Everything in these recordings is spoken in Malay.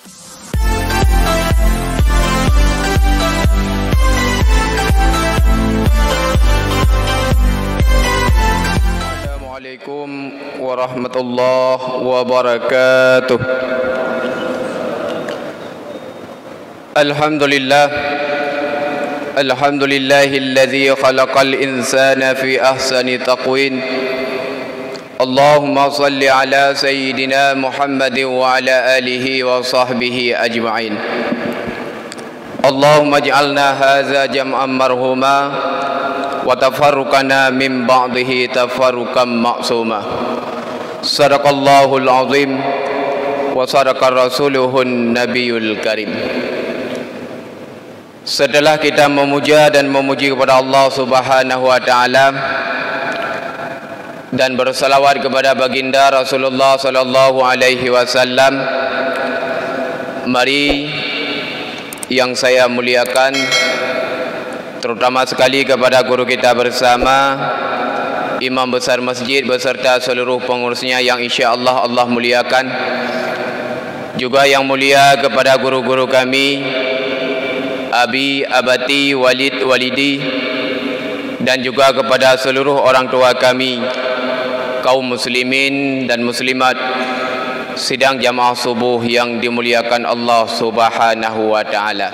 Assalamualaikum warahmatullahi wabarakatuh. Alhamdulillahilladzi khalaqal insana fi ahsani taqwim. Allahumma salli ala sayyidina Muhammadin wa ala alihi wa sahbihi ajma'in. Allahumma ij'alna hadza jam'an marhuma wa tafarruqana min ba'dihi tafarruqan ma'suma. Sadaqallahul azim wa sadaqar rasuluhun nabiyul karim. Setelah kita memuja dan memuji kepada Allah Subhanahu wa taala dan bersalawat kepada baginda Rasulullah sallallahu alaihi wasallam, mari yang saya muliakan terutama sekali kepada guru kita bersama, imam besar masjid beserta seluruh pengurusnya yang insya-Allah Allah muliakan, juga yang mulia kepada guru-guru kami, abi, abati, walid, walidi, dan juga kepada seluruh orang tua kami, kaum muslimin dan muslimat sidang jamaah subuh yang dimuliakan Allah Subhanahu wa taala.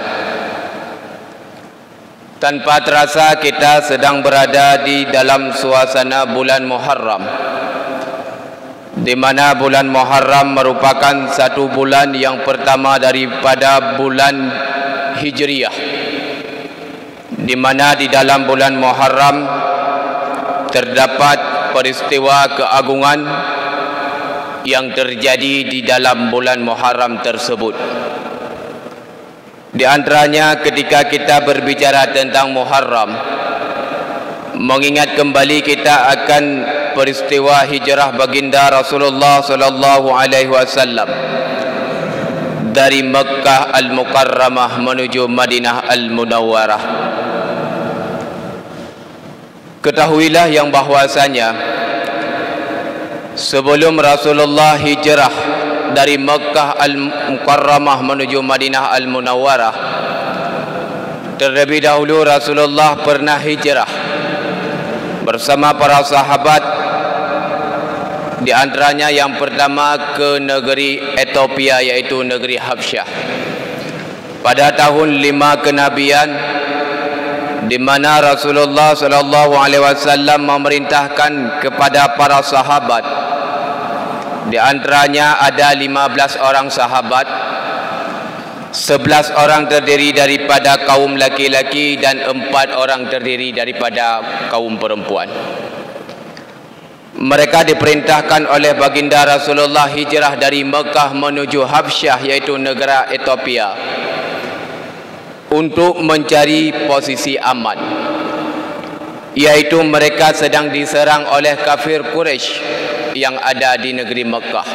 Tanpa terasa kita sedang berada di dalam suasana bulan Muharram, di mana bulan Muharram merupakan satu bulan yang pertama daripada bulan Hijriyah, di mana di dalam bulan Muharram terdapat peristiwa keagungan yang terjadi di dalam bulan Muharram tersebut. Di antaranya ketika kita berbicara tentang Muharram, mengingat kembali kita akan peristiwa hijrah baginda Rasulullah sallallahu alaihi wasallam dari Mekkah Al-Mukarramah menuju Madinah Al-Munawwarah. Ketahuilah yang bahwasanya sebelum Rasulullah hijrah dari Mekkah Al-Mukarramah menuju Madinah Al-Munawwarah, terlebih dahulu Rasulullah pernah hijrah bersama para sahabat. Di antaranya yang pertama ke negeri Ethiopia, yaitu negeri Habsyah, pada tahun 5 kenabian, di mana Rasulullah sallallahu alaihi wasallam memerintahkan kepada para sahabat. Di antaranya ada 15 orang sahabat, 11 orang terdiri daripada kaum laki-laki dan 4 orang terdiri daripada kaum perempuan. Mereka diperintahkan oleh baginda Rasulullah hijrah dari Mekah menuju Habsyah, yaitu negara Ethiopia, untuk mencari posisi aman, yaitu mereka sedang diserang oleh kafir Quraisy yang ada di negeri Mekah,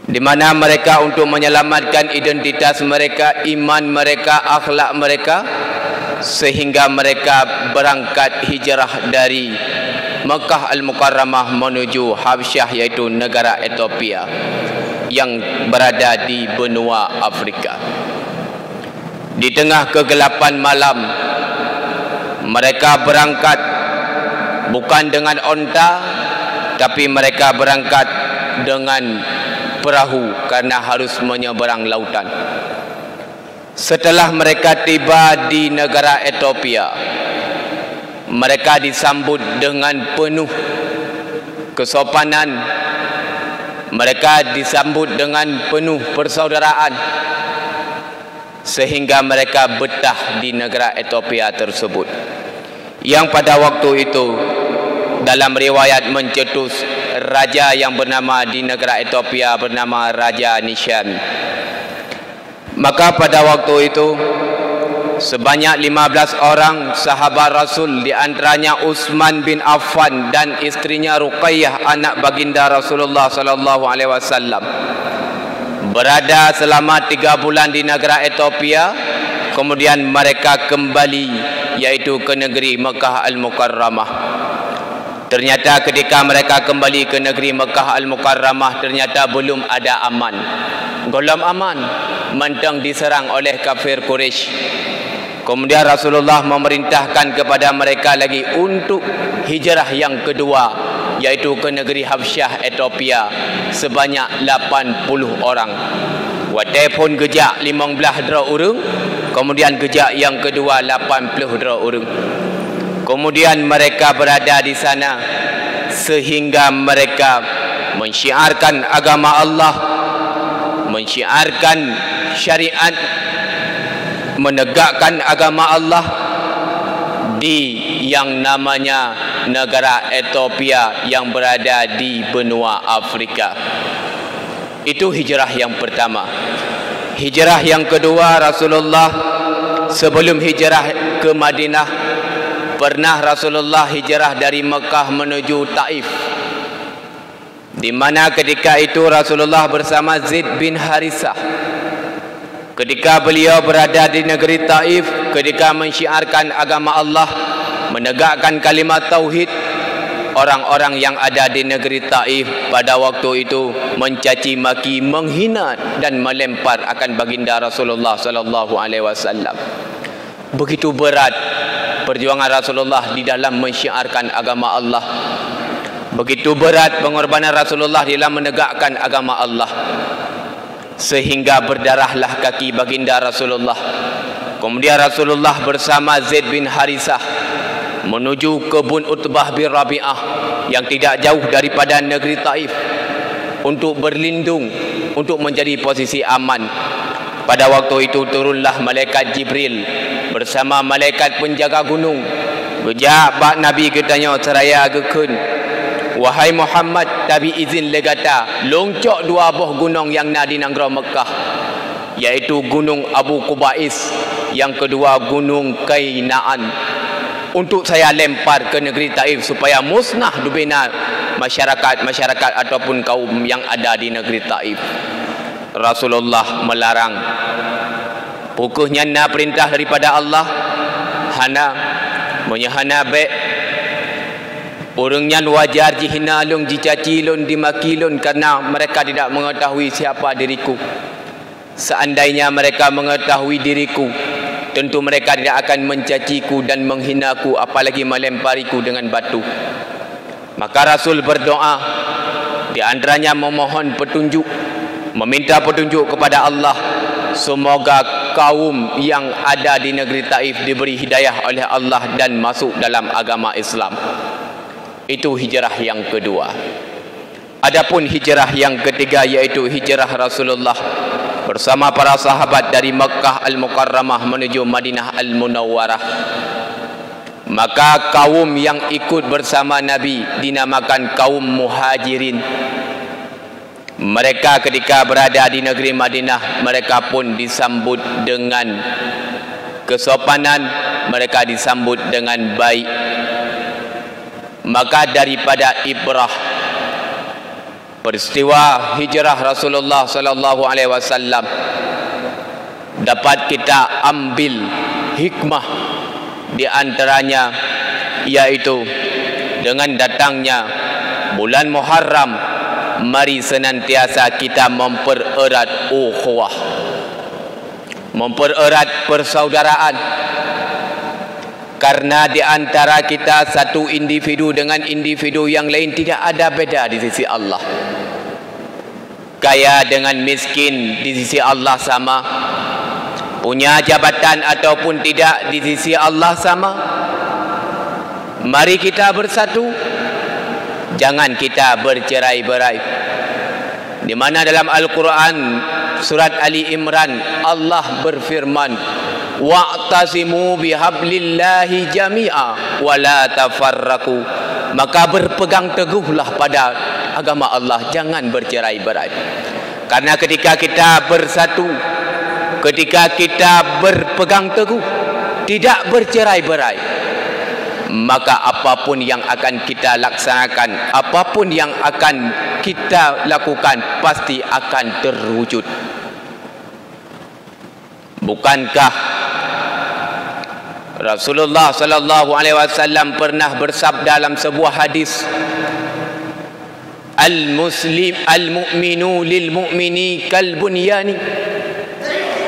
di mana mereka untuk menyelamatkan identitas mereka, iman mereka, akhlak mereka, sehingga mereka berangkat hijrah dari Mekkah Al-Mukarramah menuju Habsyah, yaitu negara Ethiopia yang berada di benua Afrika. Di tengah kegelapan malam, mereka berangkat bukan dengan onta, tapi mereka berangkat dengan perahu karena harus menyeberang lautan. Setelah mereka tiba di negara Ethiopia, mereka disambut dengan penuh kesopanan, mereka disambut dengan penuh persaudaraan, sehingga mereka betah di negara Ethiopia tersebut, yang pada waktu itu dalam riwayat mencetus raja yang bernama di negara Ethiopia bernama Raja Nishami. Maka pada waktu itu sebanyak 15 orang sahabat Rasul, di antaranya Utsman bin Affan dan istrinya Ruqayyah, anak baginda Rasulullah sallallahu alaihi wasallam, berada selama 3 bulan di negara Ethiopia. Kemudian mereka kembali, yaitu ke negeri Mekkah Al-Mukarramah. Ternyata ketika mereka kembali ke negeri Mekah Al-Mukarramah, ternyata belum ada aman. Belum aman, mentang diserang oleh kafir Quraisy. Kemudian Rasulullah memerintahkan kepada mereka lagi untuk hijrah yang kedua, yaitu ke negeri Habsyah Ethiopia, sebanyak 80 orang. Watai pun gejak 15 dera urang, kemudian gejak yang kedua 80 dera urang. Kemudian mereka berada di sana sehingga mereka mensyiarkan agama Allah, mensyiarkan syariat, menegakkan agama Allah di yang namanya negara Ethiopia yang berada di benua Afrika. Itu hijrah yang pertama. Hijrah yang kedua, Rasulullah sebelum hijrah ke Madinah, pernah Rasulullah hijrah dari Mekah menuju Taif, di mana ketika itu Rasulullah bersama Zaid bin Harisah. Ketika beliau berada di negeri Taif, ketika mensyiarkan agama Allah, menegakkan kalimat tauhid, orang-orang yang ada di negeri Taif pada waktu itu mencaci maki, menghina dan melempar akan baginda Rasulullah sallallahu alaihi wasallam. Begitu berat perjuangan Rasulullah di dalam mensyiarkan agama Allah. Begitu berat pengorbanan Rasulullah dalam menegakkan agama Allah, sehingga berdarahlah kaki baginda Rasulullah. Kemudian Rasulullah bersama Zaid bin Harisah menuju kebun Utbah bin Rabi'ah yang tidak jauh daripada negeri Taif untuk berlindung, untuk menjadi posisi aman. Pada waktu itu turunlah malaikat Jibril bersama malaikat penjaga gunung. Bejak Pak Nabi katanya seraya agakun, wahai Muhammad, tabi izin legata longcok dua buah gunung yang nak di negara Mekah, yaitu gunung Abu Qubais, yang kedua gunung Kainaan, untuk saya lempar ke negeri Taif supaya musnah dubina masyarakat ataupun kaum yang ada di negeri Taif. Rasulullah melarang. Pokoknya na perintah daripada Allah, hana menyahana baik. Orangnya wajar dihina lun, dicaci lun, dimaki lun karena mereka tidak mengetahui siapa diriku. Seandainya mereka mengetahui diriku, tentu mereka tidak akan mencaciku dan menghinaku, apalagi melempariku dengan batu. Maka Rasul berdoa, di antaranya memohon petunjuk, meminta petunjuk kepada Allah, semoga kaum yang ada di negeri Taif diberi hidayah oleh Allah dan masuk dalam agama Islam. Itu hijrah yang kedua. Adapun hijrah yang ketiga, yaitu hijrah Rasulullah bersama para sahabat dari Mekah Al-Mukarramah menuju Madinah Al-Munawwarah. Maka kaum yang ikut bersama Nabi dinamakan kaum Muhajirin. Mereka ketika berada di negeri Madinah, mereka pun disambut dengan kesopanan, mereka disambut dengan baik. Maka daripada ibrah peristiwa hijrah Rasulullah sallallahu alaihi wasallam, dapat kita ambil hikmah di antaranya, yaitu dengan datangnya bulan Muharram, mari senantiasa kita mempererat ukhuwah, mempererat persaudaraan. Karena di antara kita satu individu dengan individu yang lain tidak ada beda di sisi Allah. Kaya dengan miskin di sisi Allah sama, punya jabatan ataupun tidak di sisi Allah sama. Mari kita bersatu, jangan kita bercerai-berai. Di mana dalam Al-Quran surat Ali Imran Allah berfirman, wa'tasimu bihablillahi jami'a wa la tafarraqu. Maka berpegang teguhlah pada agama Allah, jangan bercerai-berai. Karena ketika kita bersatu, ketika kita berpegang teguh, tidak bercerai-berai, maka apapun yang akan kita laksanakan, apapun yang akan kita lakukan, pasti akan terwujud. Bukankah Rasulullah sallallahu alaihi wasallam pernah bersabda dalam sebuah hadis, al-mu'minu lil mu'mini kal bunyani.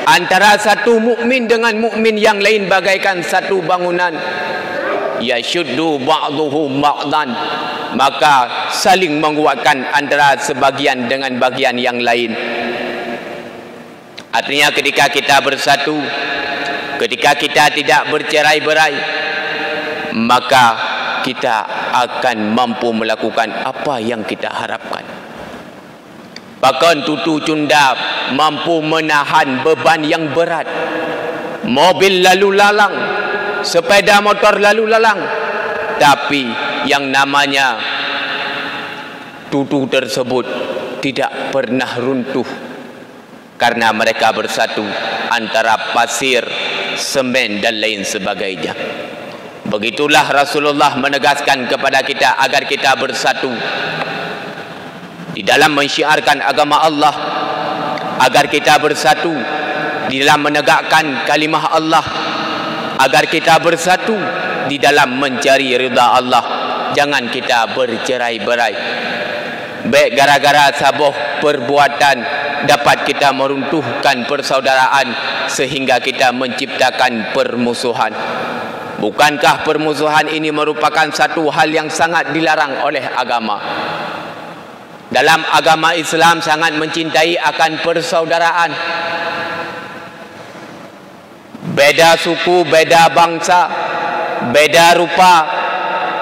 Antara satu mukmin dengan mukmin yang lain bagaikan satu bangunan. Yashuddu ba'duhu ba'dan, maka saling menguatkan antara sebagian dengan bagian yang lain. Artinya ketika kita bersatu, ketika kita tidak bercerai-berai, maka kita akan mampu melakukan apa yang kita harapkan. Bahkan tutu cunda mampu menahan beban yang berat. Mobil lalu lalang, sepeda motor lalu lalang, tapi yang namanya tutu tersebut tidak pernah runtuh karena mereka bersatu antara pasir, semen dan lain sebagainya. Begitulah Rasulullah menegaskan kepada kita agar kita bersatu di dalam mensyiarkan agama Allah, agar kita bersatu di dalam menegakkan kalimah Allah, agar kita bersatu di dalam mencari ridha Allah. Jangan kita bercerai-berai. Baik gara-gara sabuh perbuatan dapat kita meruntuhkan persaudaraan sehingga kita menciptakan permusuhan. Bukankah permusuhan ini merupakan satu hal yang sangat dilarang oleh agama? Dalam agama Islam sangat mencintai akan persaudaraan. Beda suku, beda bangsa, beda rupa,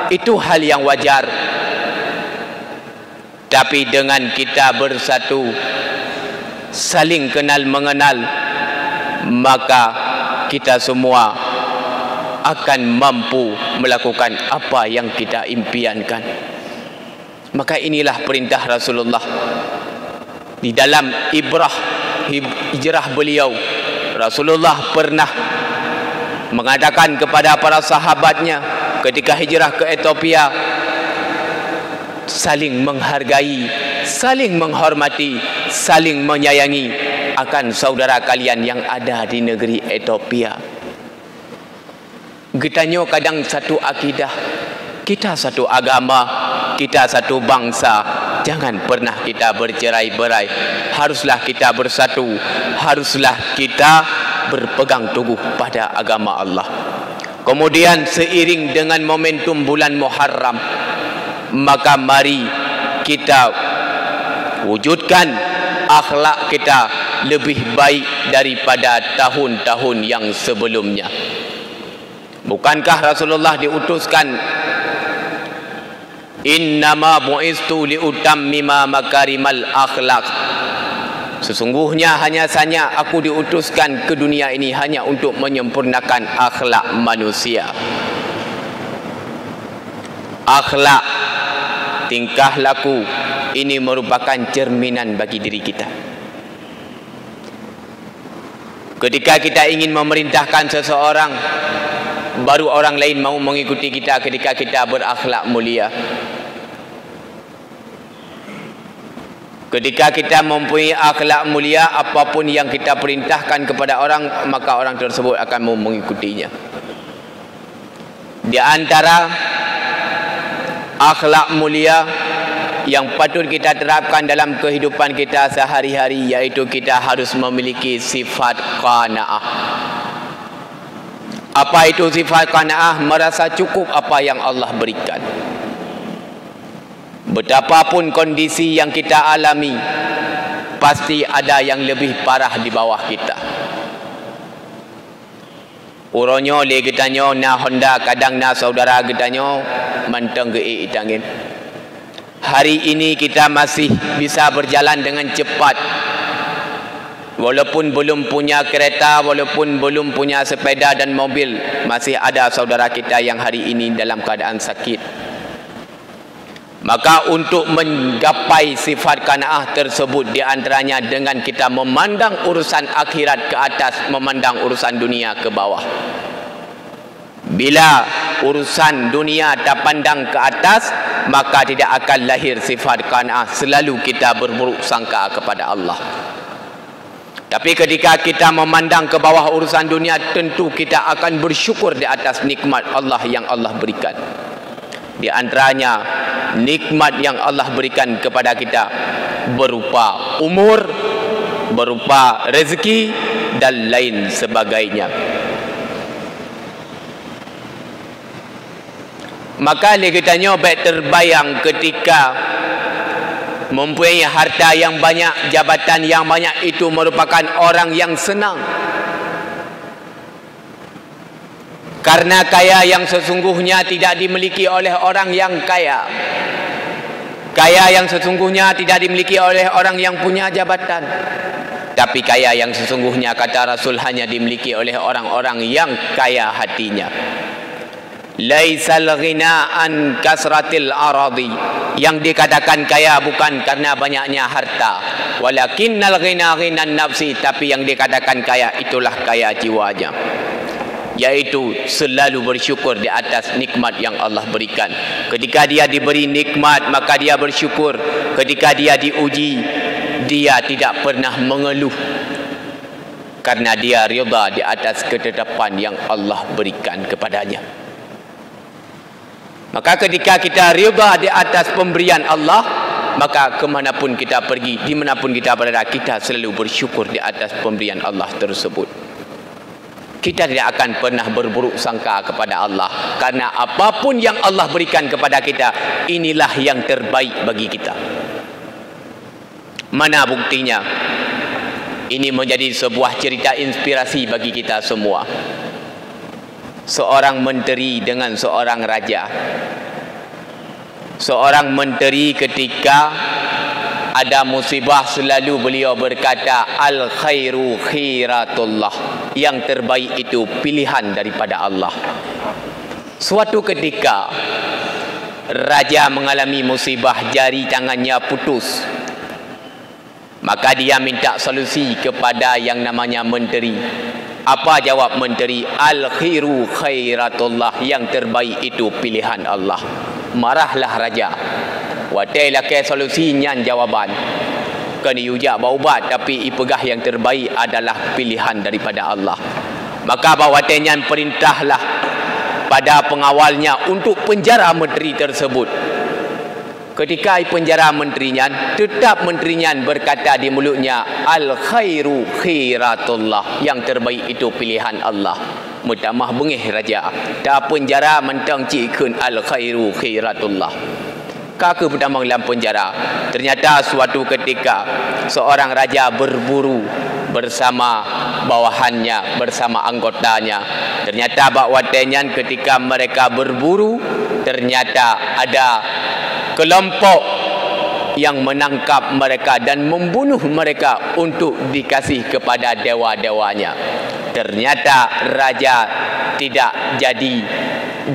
itu hal yang wajar. Tapi dengan kita bersatu, saling kenal mengenal, maka kita semua akan mampu melakukan apa yang kita impiankan. Maka inilah perintah Rasulullah di dalam hijrah beliau. Rasulullah pernah mengatakan kepada para sahabatnya ketika hijrah ke Ethiopia, saling menghargai, saling menghormati, saling menyayangi akan saudara kalian yang ada di negeri Ethiopia. Getanyo kadang satu akidah, kita satu agama, kita satu bangsa. Jangan pernah kita bercerai-berai. Haruslah kita bersatu, haruslah kita berpegang teguh pada agama Allah. Kemudian seiring dengan momentum bulan Muharram, maka mari kita wujudkan akhlak kita lebih baik daripada tahun-tahun yang sebelumnya. Bukankah Rasulullah diutuskan, innama bu'istu liutammima makarimal akhlak, sesungguhnya hanya saja aku diutuskan ke dunia ini hanya untuk menyempurnakan akhlak manusia. Akhlak, tingkah laku ini merupakan cerminan bagi diri kita. Ketika kita ingin memerintahkan seseorang, baru orang lain mau mengikuti kita ketika kita berakhlak mulia. Ketika kita mempunyai akhlak mulia, apapun yang kita perintahkan kepada orang, maka orang tersebut akan mau mengikutinya. Di antara akhlak mulia yang patut kita terapkan dalam kehidupan kita sehari-hari, yaitu kita harus memiliki sifat qanaah. Apa itu sifat qanaah? Merasa cukup apa yang Allah berikan. Betapapun kondisi yang kita alami, pasti ada yang lebih parah di bawah kita. Uronyo le getanyo na Honda, kadang na saudara getanyo manteng ge itangin. Hari ini kita masih bisa berjalan dengan cepat. Walaupun belum punya kereta, walaupun belum punya sepeda dan mobil, masih ada saudara kita yang hari ini dalam keadaan sakit. Maka untuk menggapai sifat qanaah tersebut, di antaranya dengan kita memandang urusan akhirat ke atas, memandang urusan dunia ke bawah. Bila urusan dunia tak pandang ke atas, maka tidak akan lahir sifat qanaah. Selalu kita berburuk sangka kepada Allah. Tapi ketika kita memandang ke bawah urusan dunia, tentu kita akan bersyukur di atas nikmat Allah yang Allah berikan. Di antaranya nikmat yang Allah berikan kepada kita berupa umur, berupa rezeki dan lain sebagainya. Maka kita baik terbayang ketika mempunyai harta yang banyak, jabatan yang banyak, itu merupakan orang yang senang. Karena kaya yang sesungguhnya tidak dimiliki oleh orang yang kaya. Kaya yang sesungguhnya tidak dimiliki oleh orang yang punya jabatan. Tapi kaya yang sesungguhnya, kata Rasul, hanya dimiliki oleh orang-orang yang kaya hatinya. Laisal ghina an kasratil aradi. Yang dikatakan kaya bukan karena banyaknya harta, walakinnal ghina ghinan nafsi. Tapi yang dikatakan kaya itulah kaya jiwanya, yaitu selalu bersyukur di atas nikmat yang Allah berikan. Ketika dia diberi nikmat, maka dia bersyukur. Ketika dia diuji, dia tidak pernah mengeluh, karena dia rida di atas ketetapan yang Allah berikan kepadanya. Maka ketika kita rida di atas pemberian Allah, maka kemanapun kita pergi, dimanapun kita berada, kita selalu bersyukur di atas pemberian Allah tersebut. Kita tidak akan pernah berburuk sangka kepada Allah, karena apapun yang Allah berikan kepada kita, inilah yang terbaik bagi kita. Mana buktinya? Ini menjadi sebuah cerita inspirasi bagi kita semua. Seorang menteri dengan seorang raja. Seorang menteri ketika ada musibah, selalu beliau berkata, al khairu khiratullah. Yang terbaik itu pilihan daripada Allah. Suatu ketika raja mengalami musibah, jari tangannya putus. Maka dia minta solusi kepada yang namanya menteri. Apa jawab menteri? Al khairu khairatullah. Yang terbaik itu pilihan Allah. Marahlah raja. Watailah ke solusinya jawaban. Kena ujak baubat, tapi ipegah yang terbaik adalah pilihan daripada Allah. Maka bawatenya perintahlah pada pengawalnya untuk penjara menteri tersebut. Ketika penjara menterinya, tetap menterinya berkata di mulutnya, al khairu khiratullah. Yang terbaik itu pilihan Allah. Mutamah bengih raja. Tak penjara mentang cikun al khairu khiratullah. Kaka pertama dalam penjara. Ternyata suatu ketika seorang raja berburu bersama bawahannya, bersama anggotanya. Ternyata bakwatenya ketika mereka berburu, ternyata ada kelompok yang menangkap mereka dan membunuh mereka untuk dikasih kepada dewa-dewanya. Ternyata raja tidak jadi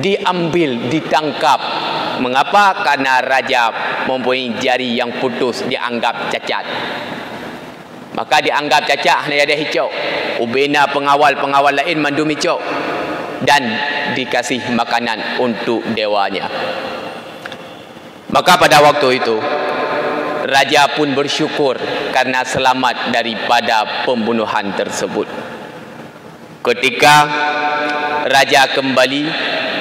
diambil, ditangkap. Mengapa? Karena raja mempunyai jari yang putus, dianggap cacat. Maka dianggap cacat, hanya ada hijau. Ubina pengawal-pengawal lain mandum hijau. Dan dikasih makanan untuk dewanya. Maka pada waktu itu raja pun bersyukur karena selamat daripada pembunuhan tersebut. Ketika raja kembali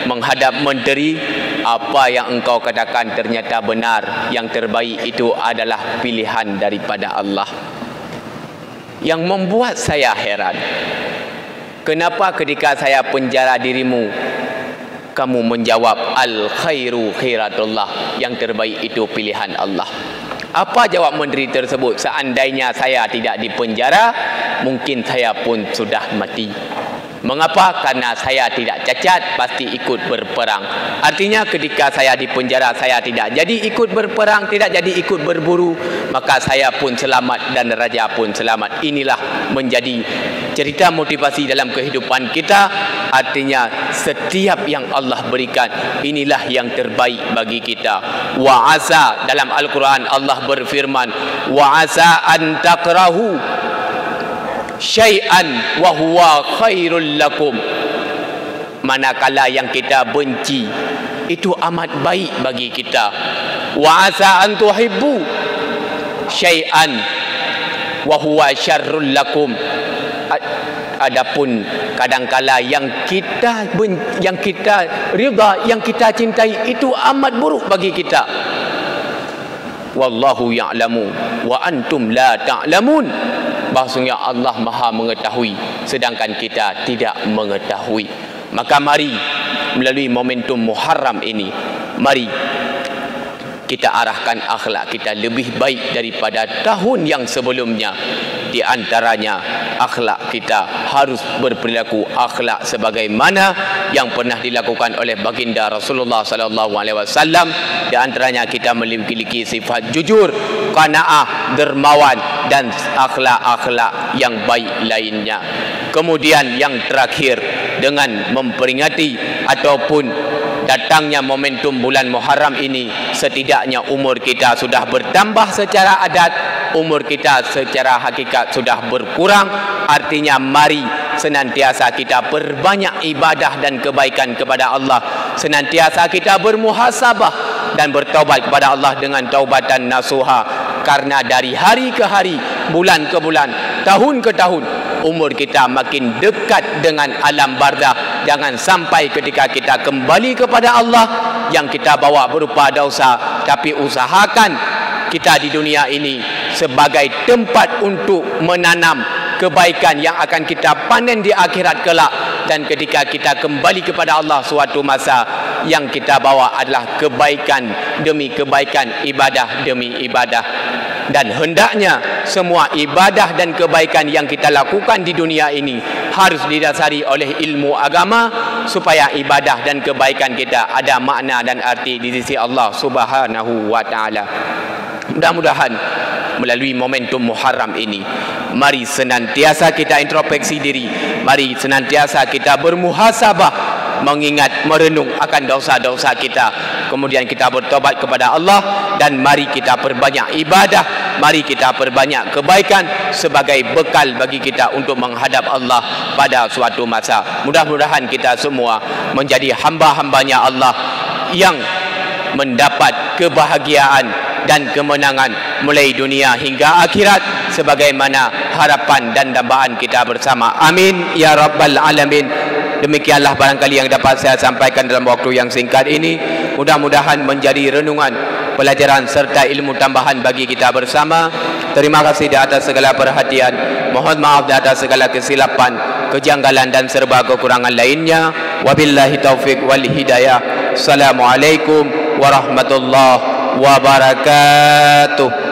menghadap menteri, apa yang engkau katakan ternyata benar. Yang terbaik itu adalah pilihan daripada Allah. Yang membuat saya heran, kenapa ketika saya penjara dirimu, kamu menjawab al khairu khiratullah. Yang terbaik itu pilihan Allah. Apa jawab menteri tersebut? Seandainya saya tidak dipenjara, mungkin saya pun sudah mati. Mengapa? Karena saya tidak cacat, pasti ikut berperang. Artinya ketika saya dipenjara, saya tidak jadi ikut berperang, tidak jadi ikut berburu, maka saya pun selamat dan raja pun selamat. Inilah menjadi cerita motivasi dalam kehidupan kita. Artinya setiap yang Allah berikan, inilah yang terbaik bagi kita. Wa asa, dalam Al-Quran Allah berfirman, wa asa an takrahu syai'an wa huwa khairul lakum. Manakala yang kita benci, itu amat baik bagi kita. Wa asa an tuhibbu syai'an wa huwa syarrul lakum. Adapun kadangkala yang kita rida, yang kita cintai itu amat buruk bagi kita. Wallahu ya'lamu wa antum la ta'lamun. Bahasanya Allah Maha mengetahui sedangkan kita tidak mengetahui. Maka mari melalui momentum Muharram ini, mari kita arahkan akhlak kita lebih baik daripada tahun yang sebelumnya. Di antaranya akhlak kita harus berperilaku akhlak sebagaimana yang pernah dilakukan oleh baginda Rasulullah sallallahu alaihi wasallam. Di antaranya kita memiliki sifat jujur, qanaah, dermawan dan akhlak-akhlak yang baik lainnya. Kemudian yang terakhir, dengan memperingati ataupun datangnya momentum bulan Muharram ini, setidaknya umur kita sudah bertambah secara adat, umur kita secara hakikat sudah berkurang. Artinya mari senantiasa kita perbanyak ibadah dan kebaikan kepada Allah, senantiasa kita bermuhasabah dan bertaubat kepada Allah dengan taubatan nasuha. Karena dari hari ke hari, bulan ke bulan, tahun ke tahun, umur kita makin dekat dengan alam barzakh. Jangan sampai ketika kita kembali kepada Allah yang kita bawa berupa dosa, tapi usahakan kita di dunia ini sebagai tempat untuk menanam kebaikan yang akan kita panen di akhirat kelak. Dan ketika kita kembali kepada Allah suatu masa, yang kita bawa adalah kebaikan demi kebaikan, ibadah demi ibadah. Dan hendaknya semua ibadah dan kebaikan yang kita lakukan di dunia ini harus didasari oleh ilmu agama, supaya ibadah dan kebaikan kita ada makna dan arti di sisi Allah Subhanahu wa taala. Mudah-mudahan melalui momentum Muharram ini, mari senantiasa kita introspeksi diri, mari senantiasa kita bermuhasabah, mengingat, merenung akan dosa-dosa kita, kemudian kita bertobat kepada Allah, dan mari kita perbanyak ibadah, mari kita perbanyak kebaikan sebagai bekal bagi kita untuk menghadap Allah pada suatu masa. Mudah-mudahan kita semua menjadi hamba-hambanya Allah yang mendapat kebahagiaan dan kemenangan mulai dunia hingga akhirat sebagaimana harapan dan dambaan kita bersama. Amin ya rabbal alamin. Demikianlah barangkali yang dapat saya sampaikan dalam waktu yang singkat ini. Mudah-mudahan menjadi renungan, pelajaran serta ilmu tambahan bagi kita bersama. Terima kasih di atas segala perhatian. Mohon maaf di atas segala kesilapan, kejanggalan dan serba kekurangan lainnya. Wabillahi taufik wal hidayah. Assalamualaikum warahmatullahi wabarakatuh.